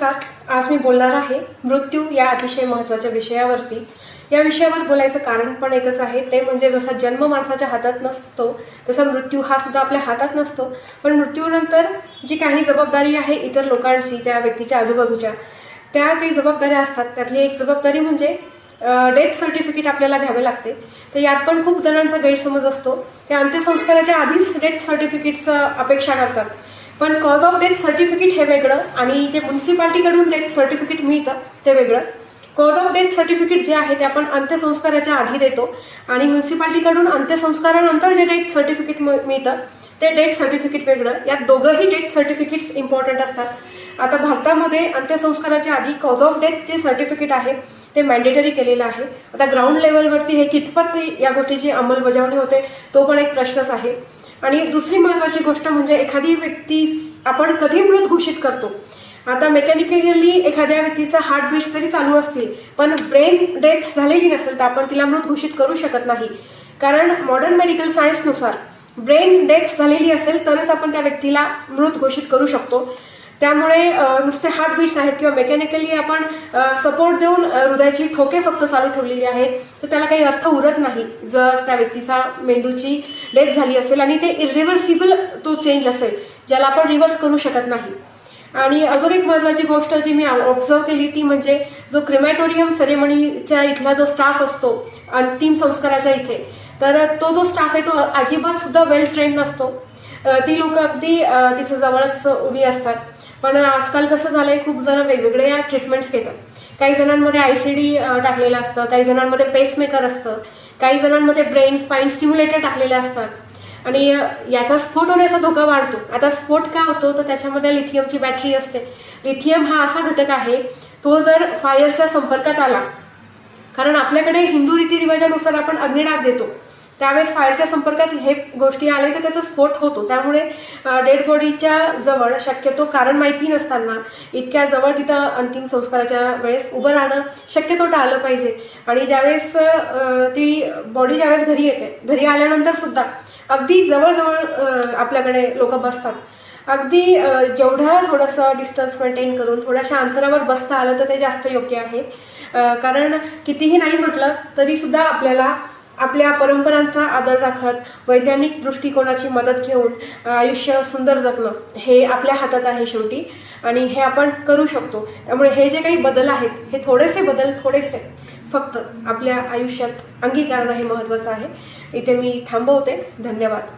नमस्कार. आज मी बोलणार आहे मृत्यू या अतिशय महत्त्वाच्या विषयावरती. या विषयावर बोलायचं कारण पण एकच आहे, ते म्हणजे जसा जन्म माणसाच्या हातात नसतो तसा मृत्यू हा सुद्धा आपल्या हातात नसतो. पण मृत्यूनंतर जी काही जबाबदारी आहे इतर लोकांची, त्या व्यक्तीच्या आजूबाजूच्या, त्या काही जबाबदाऱ्या असतात. त्यातली एक जबाबदारी म्हणजे डेथ सर्टिफिकेट आपल्याला घ्यावे लागते. तर यात पण खूप जणांचा गैरसमज असतो. त्या अंत्यसंस्काराच्या आधीच डेथ सर्टिफिकेटचं अपेक्षा करतात. पण कॉज ऑफ डेथ सर्टिफिकेट हे वेगळं आणि जे म्युन्सिपाल्टीकडून डेथ सर्टिफिकेट मिळतं ते वेगळं. कॉज ऑफ डेथ सर्टिफिकेट जे आहे ते आपण अंत्यसंस्काराच्या आधी देतो आणि म्युन्सिपाल्टीकडून अंत्यसंस्कारानंतर जे डेथ सर्टिफिकेट मिळतं ते डेथ सर्टिफिकेट वेगळं. यात दोघंही डेथ सर्टिफिकेट्स इम्पॉर्टंट असतात. आता भारतामध्ये अंत्यसंस्काराच्या आधी कॉज ऑफ डेथ जे सर्टिफिकेट आहे ते मॅन्डेटरी केलेलं आहे. आता ग्राउंड लेवलवरती हे कितपत या गोष्टीची अंमलबजावणी होते तो पण एक प्रश्नच आहे. आणि दुसरी महत्त्वाची गोष्ट म्हणजे एखादी व्यक्ती आपण कधी मृत घोषित करतो. आता मेकॅनिकली एखाद्या व्यक्तीचा हार्टबीट जरी चालू असतील पण ब्रेन डेथ झालेली नसेल तर आपण तिला मृत घोषित करू शकत नाही. कारण मॉडर्न मेडिकल सायन्सनुसार ब्रेन डेथ झालेली असेल तरच आपण त्या व्यक्तीला मृत घोषित करू शकतो. त्यामुळे नुसते हार्टबीट्स आहेत किंवा मेकॅनिकली आपण सपोर्ट देऊन हृदयाची ठोके फक्त चालू ठेवलेली आहेत तर त्याला काही अर्थ उरत नाही. जर त्या व्यक्तीचा मेंदूची डेथ झाली असेल आणि ते इरिव्हर्सिबल तो चेंज असेल ज्याला आपण रिव्हर्स करू शकत नाही. आणि अजून एक महत्त्वाची गोष्ट जी मी ऑब्झर्व केली ती म्हणजे जो क्रिमॅटोरियम सेरेमनीच्या इथला जो स्टाफ असतो अंतिम संस्काराच्या इथे, तर तो जो स्टाफ आहे तो अजिबात सुद्धा वेल ट्रेंड नसतो. ती लोक अगदी तिथे जवळच उभी असतात. पण आजकाल कसं झालंय, खूप जण वेगवेगळ्या ट्रीटमेंट्स घेतात. काही जणांमध्ये ICD टाकलेलं असतं, काही जणांमध्ये पेसमेकर असतं, काही जणांमध्ये ब्रेन स्पाईन स्टिम्युलेटर टाकलेले असतात आणि याचा स्फोट होण्याचा धोका वाढतो. आता स्फोट का होतो तर त्याच्यामध्ये लिथियमची बॅटरी असते. लिथियम हा असा घटक आहे तो जर फायरच्या संपर्कात आला, कारण आपल्याकडे हिंदू रीतिरिवाजानुसार आपण अग्निडाग देतो, त्यावेळेस फायरच्या संपर्कात हे गोष्टी आले तर त्याचा स्फोट होतो. त्यामुळे डेड बॉडीच्या जवळ शक्यतो कारण माहिती नसताना इतक्या जवळ तिथं अंतिम संस्काराच्या वेळेस उभं राहणं शक्यतो टाळलं पाहिजे. आणि ज्यावेळेस ती बॉडी ज्यावेळेस घरी येते, घरी आल्यानंतर सुद्धा अगदी जवळजवळ आपल्याकडे लोक बसतात. अगदी जेवढं थोडंसं डिस्टन्स मेंटेन करून थोड्याशा अंतरावर बसता आलं तर ते जास्त योग्य आहे. कारण कितीही नाही म्हटलं तरी सुद्धा आपल्याला आपल्या परंपरांचा आदर राखत वैज्ञानिक दृष्टिकोनाची मदत घेऊन आयुष्य सुंदर जगणं हे आपल्या हातात आहे शेवटी, आणि हे आपण करू शकतो. त्यामुळे हे जे काही बदल आहेत हे थोडेसे फक्त आपल्या आयुष्यात अंगीकारणं हे महत्त्वाचं आहे. इथे मी थांबवते. धन्यवाद.